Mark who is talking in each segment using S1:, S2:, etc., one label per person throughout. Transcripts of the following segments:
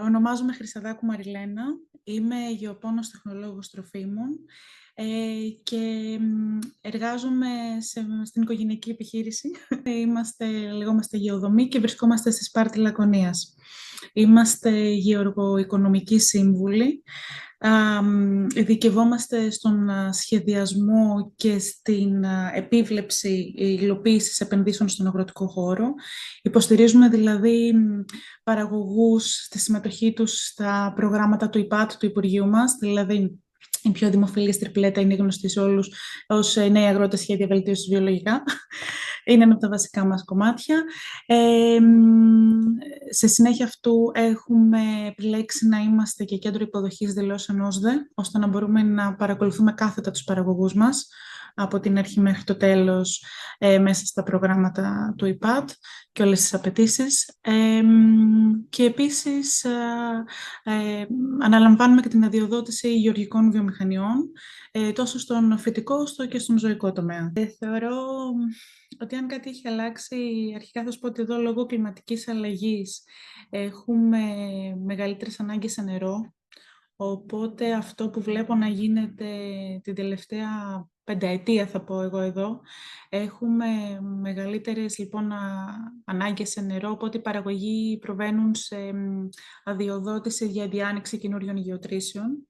S1: Ονομάζομαι Χρυσαδάκου Μαριλένα, είμαι γεωπόνος τεχνολόγος τροφίμων και εργάζομαι στην οικογενειακή επιχείρηση. Λεγόμαστε Γεωδομή και βρισκόμαστε στη Σπάρτη Λακωνίας. Είμαστε γεωργοοικονομικοί σύμβουλοι. Ειδικευόμαστε στον σχεδιασμό και στην επίβλεψη υλοποίησης επενδύσεων στον αγροτικό χώρο. Υποστηρίζουμε δηλαδή παραγωγούς στη συμμετοχή τους στα προγράμματα του ΙΠΑΤ, του Υπουργείου μας, δηλαδή η πιο δημοφιλής τριπλέτα είναι γνωστή σε όλους ως νέοι αγρότες σχέδια βελτίωσης βιολογικά. Είναι ένα από τα βασικά μας κομμάτια. Σε συνέχεια αυτού έχουμε επιλέξει να είμαστε και κέντρο υποδοχής δηλώσεων ΩΣΔΕ, ώστε να μπορούμε να παρακολουθούμε κάθετα τους παραγωγούς μας από την αρχή μέχρι το τέλος μέσα στα προγράμματα του ΙΠΑΤ και όλες τις απαιτήσεις. Και επίσης αναλαμβάνουμε και την αδειοδότηση γεωργικών βιομηχανιών, τόσο στον φυτικό όσο και στον ζωικό τομέα. Θεωρώ ότι αν κάτι έχει αλλάξει, αρχικά θα σου πω ότι εδώ λόγω κλιματικής αλλαγής έχουμε μεγαλύτερες ανάγκες σε νερό, οπότε αυτό που βλέπω να γίνεται την τελευταία πενταετία, θα πω εγώ εδώ, έχουμε μεγαλύτερες λοιπόν ανάγκες σε νερό, οπότε οι παραγωγοί προβαίνουν σε αδειοδότηση για διάνοιξη καινούριων γεωτρήσεων.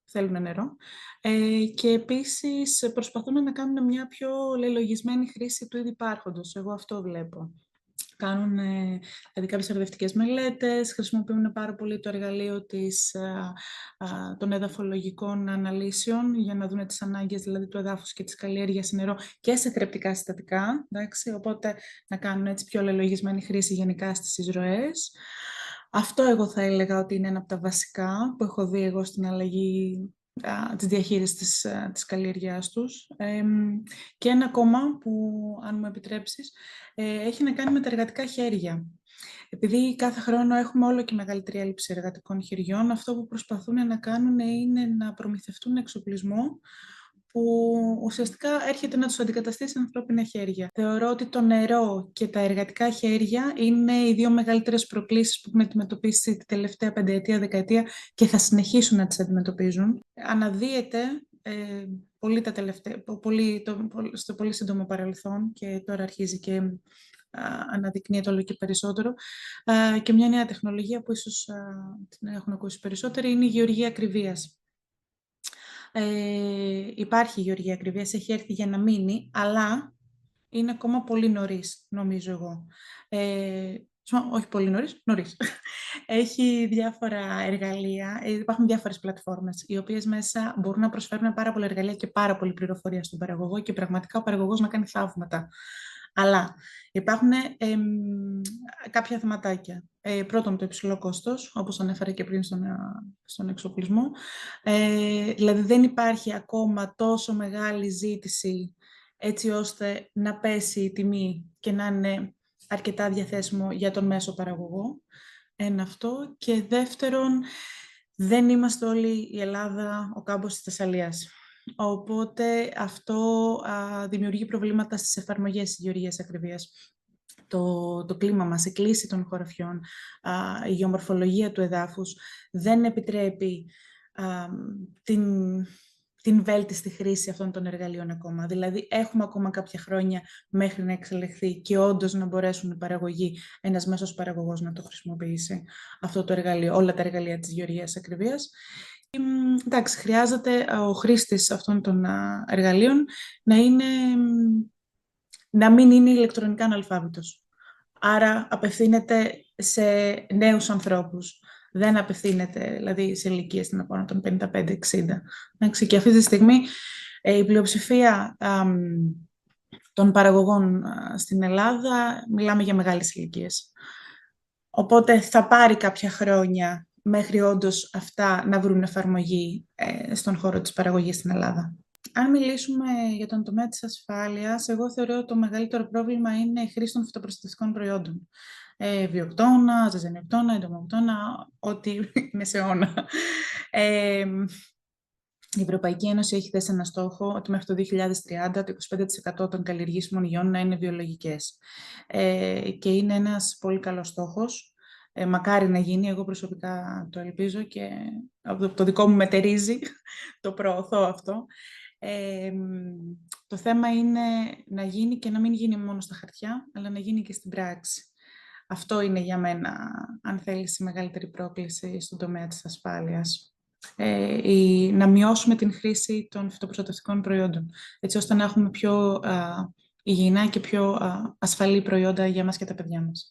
S1: Θέλουν νερό. Και επίσης προσπαθούν να κάνουν μια πιο λελογισμένη χρήση του ήδη υπάρχοντος. Εγώ αυτό βλέπω. Κάνουν δηλαδή κάποιες ερευνητικές μελέτες, χρησιμοποιούν πάρα πολύ το εργαλείο των εδαφολογικών αναλύσεων για να δουν τις ανάγκες δηλαδή, του εδάφους και της καλλιέργειας σε νερό και σε θρεπτικά συστατικά. Εντάξει, οπότε να κάνουν έτσι πιο λελογισμένη χρήση γενικά στις εισρωές. Αυτό εγώ θα έλεγα ότι είναι ένα από τα βασικά που έχω δει εγώ στην αλλαγή της διαχείρισης της καλλιέργειάς τους. Και ένα ακόμα που, αν μου επιτρέψεις, έχει να κάνει με τα εργατικά χέρια. Επειδή κάθε χρόνο έχουμε όλο και μεγαλύτερη έλλειψη εργατικών χεριών, αυτό που προσπαθούν να κάνουν είναι να προμηθευτούν εξοπλισμό που ουσιαστικά έρχεται να τους αντικαταστήσει ανθρώπινα χέρια. Θεωρώ ότι το νερό και τα εργατικά χέρια είναι οι δύο μεγαλύτερες προκλήσεις που έχουμε αντιμετωπίσει τη τελευταία πενταετία, δεκαετία και θα συνεχίσουν να τις αντιμετωπίζουν. Αναδύεται στο πολύ σύντομο παρελθόν και τώρα αρχίζει και αναδεικνύεται όλο και περισσότερο. Και μια νέα τεχνολογία που ίσως την έχουν ακούσει περισσότεροι είναι η γεωργία ακριβίας. Υπάρχει η γεωργία ακριβίας, έχει έρθει για να μείνει, αλλά είναι ακόμα πολύ νωρίς, νομίζω εγώ. Όχι πολύ νωρίς. Έχει διάφορα εργαλεία, υπάρχουν διάφορες πλατφόρμες, οι οποίες μέσα μπορούν να προσφέρουν πάρα πολλά εργαλεία και πάρα πολλή πληροφορία στον παραγωγό και πραγματικά ο παραγωγός να κάνει θαύματα. Αλλά υπάρχουν κάποια θεματάκια. Πρώτον, το υψηλό κόστος, όπως ανέφερα και πριν στον εξοπλισμό. Δηλαδή, δεν υπάρχει ακόμα τόσο μεγάλη ζήτηση έτσι ώστε να πέσει η τιμή και να είναι αρκετά διαθέσιμο για τον μέσο παραγωγό. Ένα αυτό. Και δεύτερον, δεν είμαστε όλοι η Ελλάδα ο κάμπος της Θεσσαλίας. Οπότε αυτό δημιουργεί προβλήματα στις εφαρμογές της γεωργίας ακριβίας. Το κλίμα μας, η κλίση των χωραφιών, η γεωμορφολογία του εδάφους δεν επιτρέπει την βέλτιστη χρήση αυτών των εργαλείων ακόμα. Δηλαδή, έχουμε ακόμα κάποια χρόνια μέχρι να εξελιχθεί και όντως να μπορέσουν οι παραγωγοί, ένας μέσος παραγωγός να το χρησιμοποιήσει αυτό το εργαλείο, όλα τα εργαλεία της γεωργίας ακριβίας. Εντάξει, χρειάζεται ο χρήστης αυτών των εργαλείων να μην είναι ηλεκτρονικά αναλφάβητος. Άρα απευθύνεται σε νέους ανθρώπους. Δεν απευθύνεται δηλαδή σε ηλικίες των 55-60. Και αυτή τη στιγμή η πλειοψηφία των παραγωγών στην Ελλάδα μιλάμε για μεγάλες ηλικίες. Οπότε θα πάρει κάποια χρόνια μέχρι όντως αυτά να βρουν εφαρμογή στον χώρο της παραγωγής στην Ελλάδα. Αν μιλήσουμε για τον τομέα της ασφάλειας, εγώ θεωρώ ότι το μεγαλύτερο πρόβλημα είναι η χρήση των φυτοπροστατευτικών προϊόντων. Βιοκτώνα, ζυζανιοκτώνα, εντομοκτώνα, ό,τι είναι σε όνα. Η Ευρωπαϊκή Ένωση έχει θέσει ένα στόχο ότι μέχρι το 2030 το 25% των καλλιεργήσιμων γεών να είναι βιολογικές. Και είναι ένας πολύ καλός στόχος. Μακάρι να γίνει, εγώ προσωπικά το ελπίζω και από το δικό μου μετερίζει, το προωθώ αυτό. Το θέμα είναι να γίνει και να μην γίνει μόνο στα χαρτιά, αλλά να γίνει και στην πράξη. Αυτό είναι για μένα, αν θέλεις, η μεγαλύτερη πρόκληση στον τομέα της ασφάλειας. Να μειώσουμε την χρήση των φυτοπροστατευτικών προϊόντων, έτσι ώστε να έχουμε πιο υγιεινά και πιο ασφαλή προϊόντα για μας και τα παιδιά μας.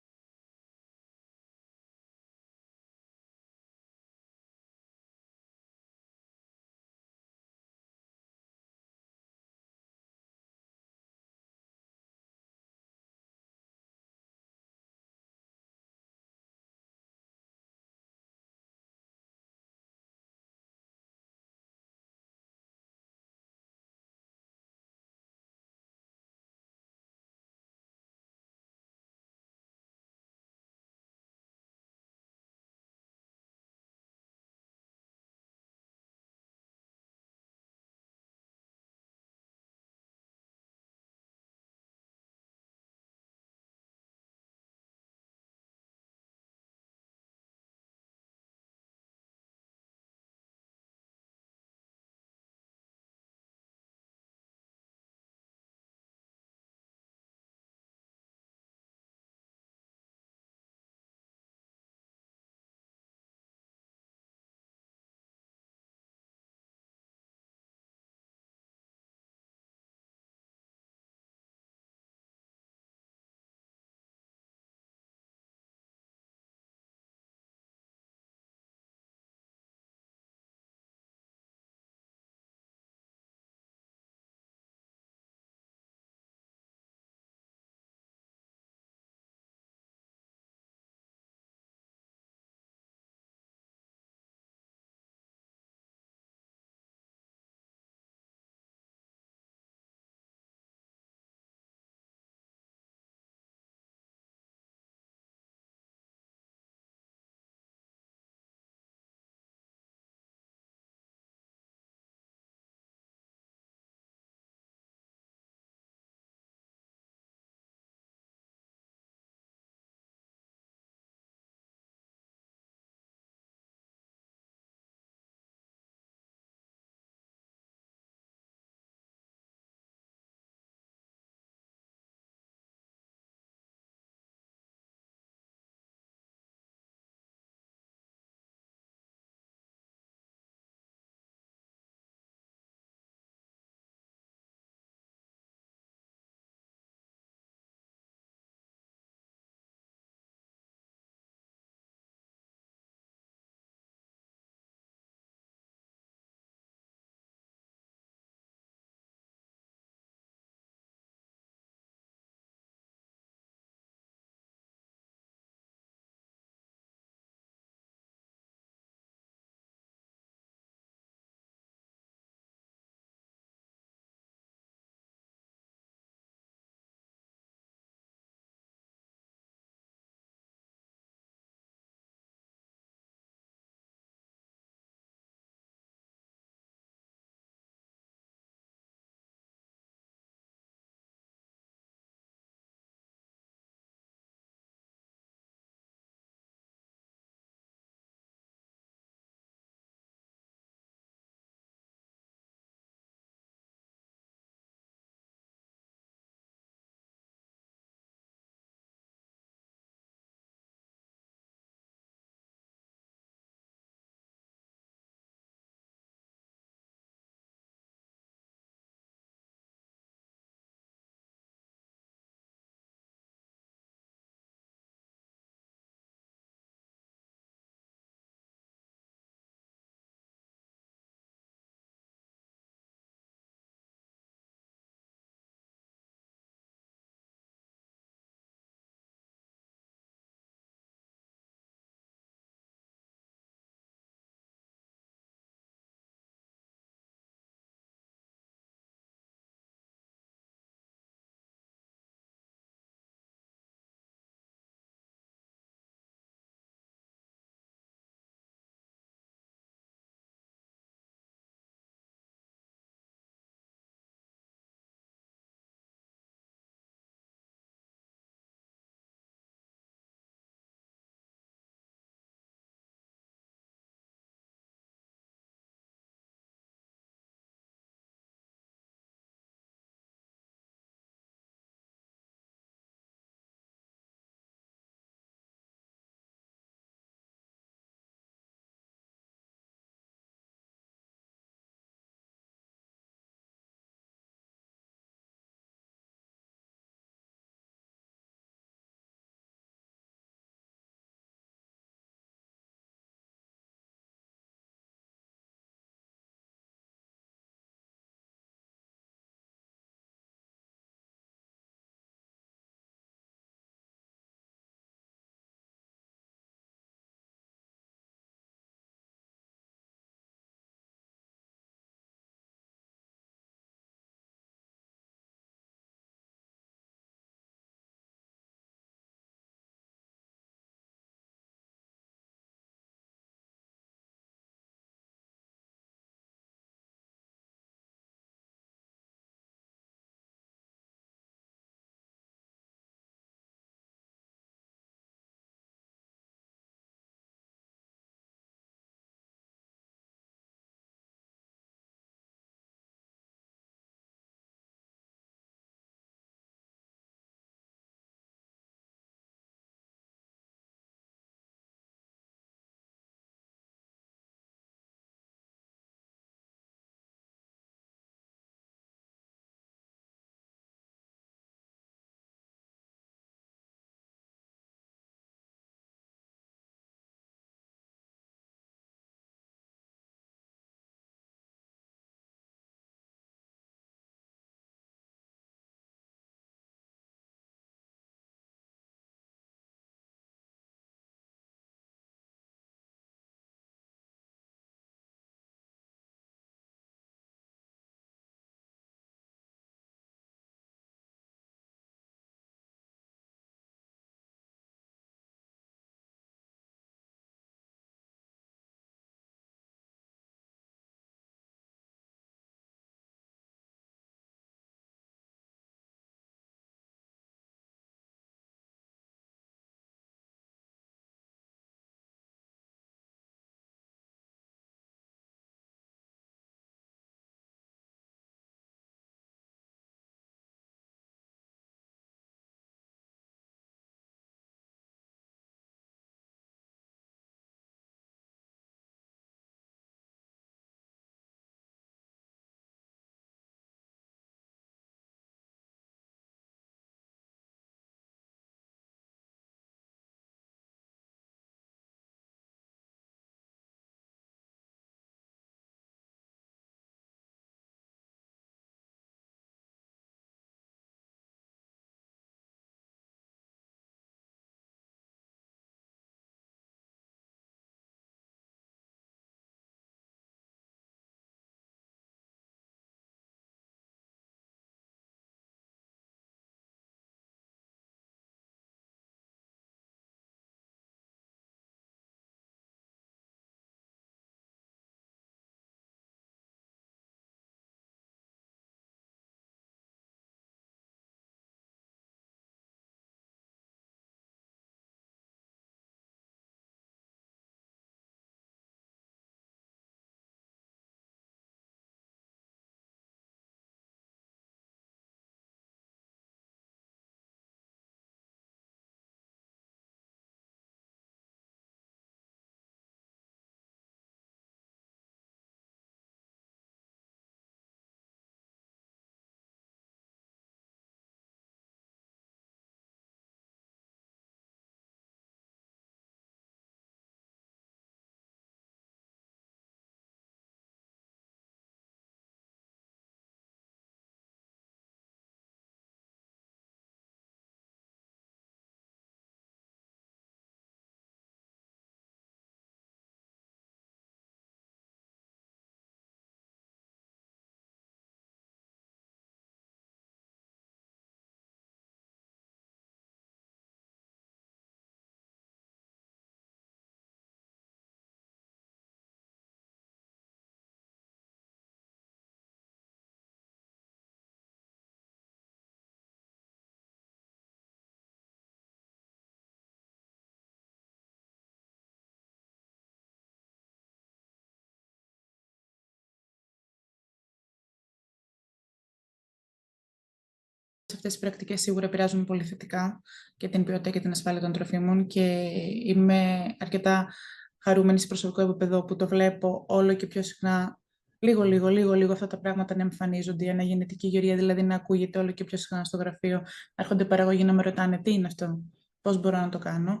S1: Αυτές οι πρακτικές σίγουρα επηρεάζουν πολύ θετικά και την ποιότητα και την ασφάλεια των τροφίμων και είμαι αρκετά χαρούμενη σε προσωπικό επίπεδο που το βλέπω όλο και πιο συχνά, λίγο αυτά τα πράγματα να εμφανίζονται. Η αναγεννητική γεωργία δηλαδή να ακούγεται όλο και πιο συχνά στο γραφείο. Έρχονται παραγωγοί να με ρωτάνε τι είναι αυτό, πώς μπορώ να το κάνω.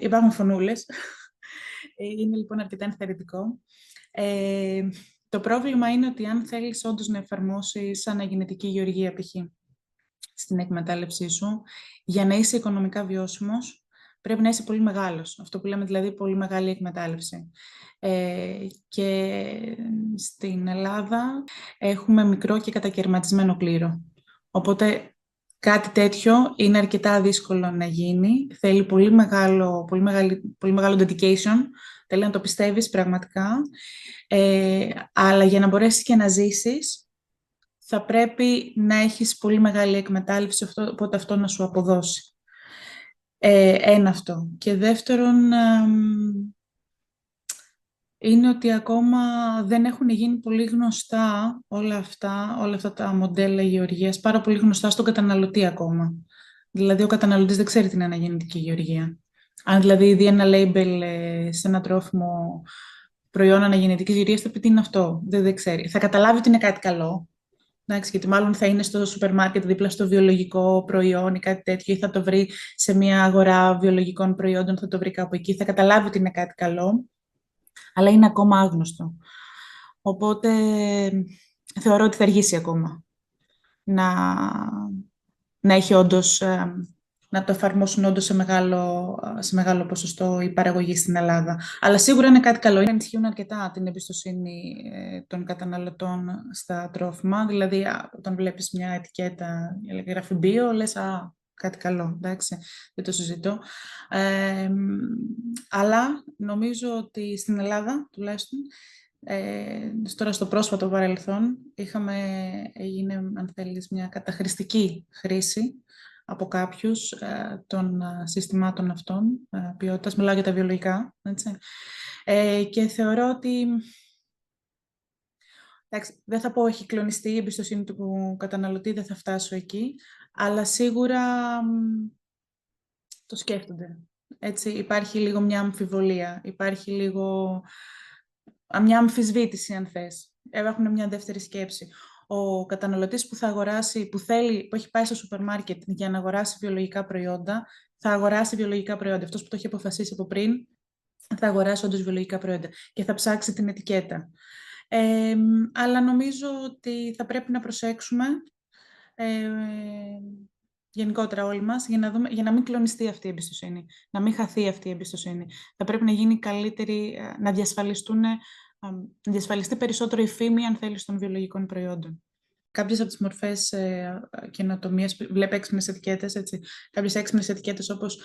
S1: Υπάρχουν φωνούλες. Είναι λοιπόν αρκετά ενθαρρυντικό. Το πρόβλημα είναι ότι αν θέλεις όντως να εφαρμόσεις αναγεννητική γεωργία π.χ. στην εκμετάλλευσή σου, για να είσαι οικονομικά βιώσιμος, πρέπει να είσαι πολύ μεγάλος. Αυτό που λέμε δηλαδή πολύ μεγάλη εκμετάλλευση. Και στην Ελλάδα έχουμε μικρό και κατακαιρματισμένο κλήρο. Οπότε κάτι τέτοιο είναι αρκετά δύσκολο να γίνει. Θέλει πολύ μεγάλο dedication. Θέλει να το πιστεύεις πραγματικά. Αλλά για να μπορέσεις και να ζήσεις, θα πρέπει να έχεις πολύ μεγάλη εκμετάλλευση, οπότε αυτό να σου αποδώσει. Ένα αυτό. Και δεύτερον, είναι ότι ακόμα δεν έχουν γίνει πολύ γνωστά όλα αυτά τα μοντέλα γεωργίας, πάρα πολύ γνωστά στον καταναλωτή ακόμα. Δηλαδή, ο καταναλωτής δεν ξέρει την αναγεννητική γεωργία. Αν δηλαδή δει ένα label σε ένα τρόφιμο προϊόν αναγεννητικής γεωργίας, θα πει τι είναι αυτό. Δεν ξέρει. Θα καταλάβει ότι είναι κάτι καλό. Εντάξει, γιατί μάλλον θα είναι στο σούπερ μάρκετ δίπλα στο βιολογικό προϊόν ή κάτι τέτοιο, ή θα το βρει σε μια αγορά βιολογικών προϊόντων, θα το βρει κάπου εκεί. Θα καταλάβει ότι είναι κάτι καλό, αλλά είναι ακόμα άγνωστο. Οπότε θεωρώ ότι θα αργήσει ακόμα να έχει όντως, να το εφαρμόσουν όντως σε μεγάλο ποσοστό η παραγωγή στην Ελλάδα. Αλλά σίγουρα είναι κάτι καλό. Ενισχύουν αρκετά την εμπιστοσύνη των καταναλωτών στα τρόφιμα. Δηλαδή, όταν βλέπεις μια ετικέτα, γράφει bio, λες κάτι καλό, εντάξει, δεν το συζητώ. Αλλά νομίζω ότι στην Ελλάδα, τουλάχιστον, τώρα στο πρόσφατο παρελθόν, έγινε, αν θέλεις, μια καταχρηστική χρήση από κάποιους των συστημάτων αυτών ποιότητας. Μιλάω για τα βιολογικά, έτσι. Και θεωρώ ότι, εντάξει, δεν θα πω έχει κλονιστεί η εμπιστοσύνη του καταναλωτή, δεν θα φτάσω εκεί, αλλά σίγουρα το σκέφτονται. Έτσι, υπάρχει λίγο μια αμφιβολία, υπάρχει λίγο μια αμφισβήτηση, αν θες. Έχουν μια δεύτερη σκέψη. Ο καταναλωτής που θα αγοράσει, που έχει πάει στο σούπερ μάρκετ για να αγοράσει βιολογικά προϊόντα, θα αγοράσει βιολογικά προϊόντα. Αυτός που το έχει αποφασίσει από πριν, θα αγοράσει όντως βιολογικά προϊόντα και θα ψάξει την ετικέτα. Αλλά νομίζω ότι θα πρέπει να προσέξουμε γενικότερα όλοι μας, για να μην κλονιστεί αυτή η εμπιστοσύνη, να μην χαθεί αυτή η εμπιστοσύνη. Θα πρέπει να γίνει καλύτερη, να διασφαλιστεί περισσότερο η φήμη, αν θέλεις, των βιολογικών προϊόντων. Κάποιες από τις μορφές καινοτομίας, βλέπω έξυπνες ετικέτες, έτσι. Κάποιες έξυπνες ετικέτες όπως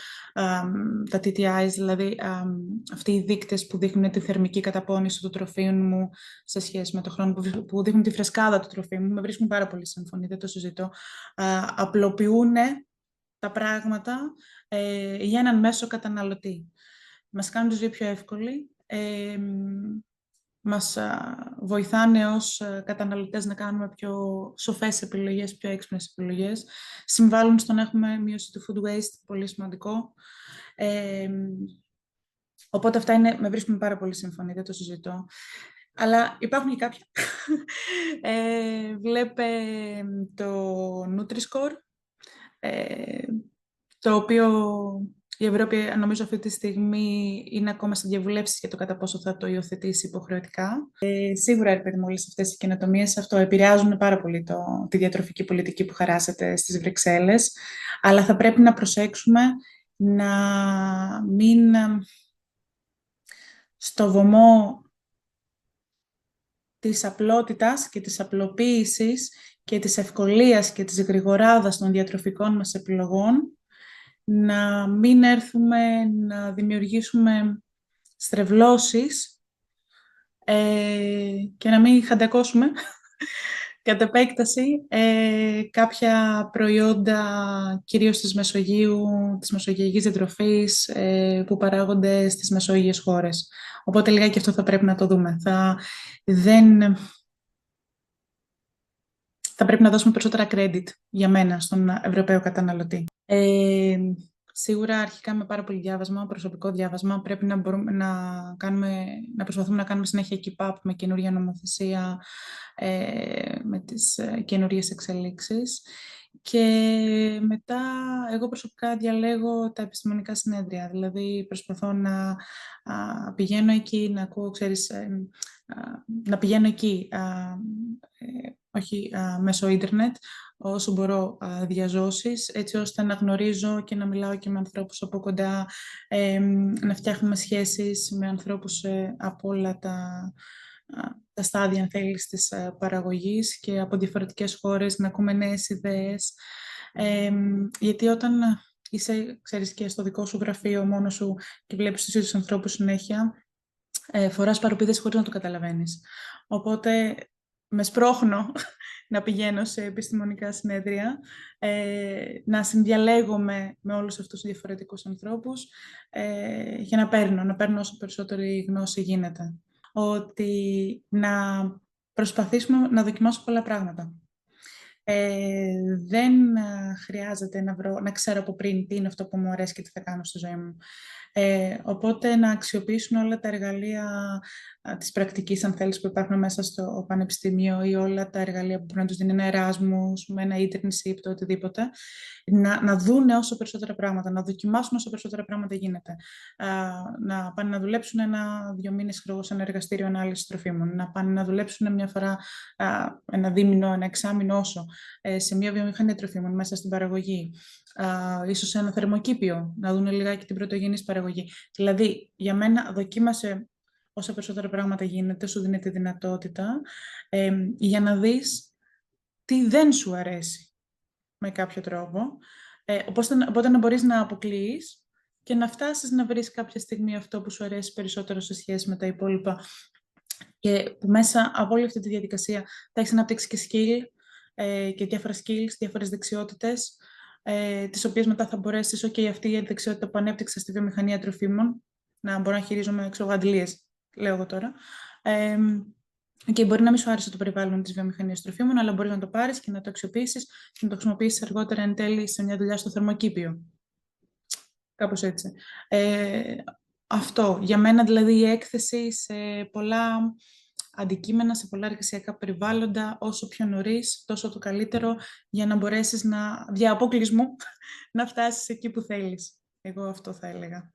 S1: τα TTIs, δηλαδή αυτοί οι δείκτες που δείχνουν τη θερμική καταπώνηση του τροφίμου μου σε σχέση με το χρόνο, που δείχνουν τη φρεσκάδα του τροφίμου, με βρίσκουν πάρα πολύ σύμφωνοι, δεν το συζητώ. Απλοποιούν τα πράγματα για έναν μέσο καταναλωτή. Μας κάνουν τη ζωή πιο εύκολη. Μας βοηθάνε ως καταναλωτές να κάνουμε πιο σοφές επιλογές, πιο έξυπνες επιλογές. Συμβάλλουν στο να έχουμε μείωση του food waste, πολύ σημαντικό. Οπότε αυτά με βρίσκουν πάρα πολύ σύμφωνοι, δεν το συζητώ. Αλλά υπάρχουν και κάποια. Βλέπε το Nutri-Score, το οποίο η Ευρώπη, νομίζω, αυτή τη στιγμή είναι ακόμα σε διαβουλεύσεις για το κατά πόσο θα το υιοθετήσει υποχρεωτικά. Σίγουρα, όλες αυτές οι καινοτομίες αυτό επηρεάζουν πάρα πολύ τη διατροφική πολιτική που χαράσεται στις Βρυξέλλες, αλλά θα πρέπει να προσέξουμε να μην στο βωμό της απλότητας και της απλοποίησης και της ευκολίας και της γρηγοράδας των διατροφικών μας επιλογών, να μην έρθουμε να δημιουργήσουμε στρεβλώσεις και να μην χαντακώσουμε κατ' επέκταση κάποια προϊόντα, κυρίως της Μεσογείου, της μεσογειακής διατροφής, που παράγονται στις μεσόγειες χώρες. Οπότε λιγάκι αυτό θα πρέπει να το δούμε. θα πρέπει να δώσουμε περισσότερα credit για μένα στον Ευρωπαίο καταναλωτή. Σίγουρα αρχικά με πάρα πολύ διάβασμα, προσωπικό διάβασμα, πρέπει να, να προσπαθούμε να κάνουμε συνέχεια keep up με καινούργια νομοθεσία, με τις καινούργιες εξελίξεις. Και μετά εγώ προσωπικά διαλέγω τα επιστημονικά συνέδρια, δηλαδή προσπαθώ να πηγαίνω εκεί, να ακούω, ξέρεις, να πηγαίνω εκεί, όχι μέσω ίντερνετ, όσο μπορώ διαζώσεις, έτσι ώστε να γνωρίζω και να μιλάω και με ανθρώπους από κοντά, να φτιάχνουμε σχέσεις με ανθρώπους από όλα τα στάδια, αν θέλεις, της παραγωγής και από διαφορετικές χώρες, να ακούμε νέες ιδέες. Γιατί όταν είσαι, ξέρεις, και στο δικό σου γραφείο μόνος σου και βλέπεις τους ίδιους ανθρώπους συνέχεια, φοράς παροπίδες χωρίς να το καταλαβαίνεις. Οπότε με σπρώχνω να πηγαίνω σε επιστημονικά συνέδρια, να συνδιαλέγομαι με όλους αυτούς τους διαφορετικούς ανθρώπους για να παίρνω όσο περισσότερη γνώση γίνεται. Ότι να προσπαθήσουμε να δοκιμάσω πολλά πράγματα. Δεν χρειάζεται να ξέρω από πριν τι είναι αυτό που μου αρέσει και τι θα κάνω στη ζωή μου. Οπότε να αξιοποιήσουν όλα τα εργαλεία της πρακτικής, αν θέλεις, που υπάρχουν μέσα στο πανεπιστήμιο ή όλα τα εργαλεία που μπορεί να τους δίνει ένα Εράσμους, με ένα internship, το οτιδήποτε, να δούνε όσο περισσότερα πράγματα, να δοκιμάσουν όσο περισσότερα πράγματα γίνεται. Να πάνε να δουλέψουν 1-2 μήνες σε ένα εργαστήριο ανάλυσης τροφίμων, να πάνε να δουλέψουν μια φορά ένα δίμηνο, ένα εξάμηνο όσο, σε μια βιομηχανία τροφίμων μέσα στην παραγωγή. Ίσως σε ένα θερμοκήπιο, να δουν λιγάκι την πρωτογενής παραγωγή. Δηλαδή, για μένα, δοκίμασε όσα περισσότερα πράγματα γίνεται, σου δίνει τη δυνατότητα, για να δεις τι δεν σου αρέσει με κάποιο τρόπο. Οπότε να μπορείς να αποκλείεις και να φτάσεις να βρεις κάποια στιγμή αυτό που σου αρέσει περισσότερο σε σχέση με τα υπόλοιπα. Και που μέσα από όλη αυτή τη διαδικασία θα έχεις αναπτύξει και skill και διάφορα skills, διάφορες δεξιότητες, τις οποίες μετά θα μπορέσεις, αυτή η δεξιότητα που ανέπτυξα στη βιομηχανία τροφίμων, να μπορώ να χειρίζομαι αντλίες, λέω εγώ τώρα. Και μπορεί να μην σου άρεσε το περιβάλλον της βιομηχανίας τροφίμων, αλλά μπορείς να το πάρεις και να το αξιοποιήσεις και να το χρησιμοποιήσεις αργότερα εν τέλει σε μια δουλειά στο θερμοκήπιο. Κάπως έτσι. Αυτό. Για μένα δηλαδή η έκθεση σε πολλά αντικείμενα, σε πολλά εργασιακά περιβάλλοντα, όσο πιο νωρίς, τόσο το καλύτερο, για να μπορέσεις δια αποκλεισμού να φτάσεις εκεί που θέλεις. Εγώ αυτό θα έλεγα.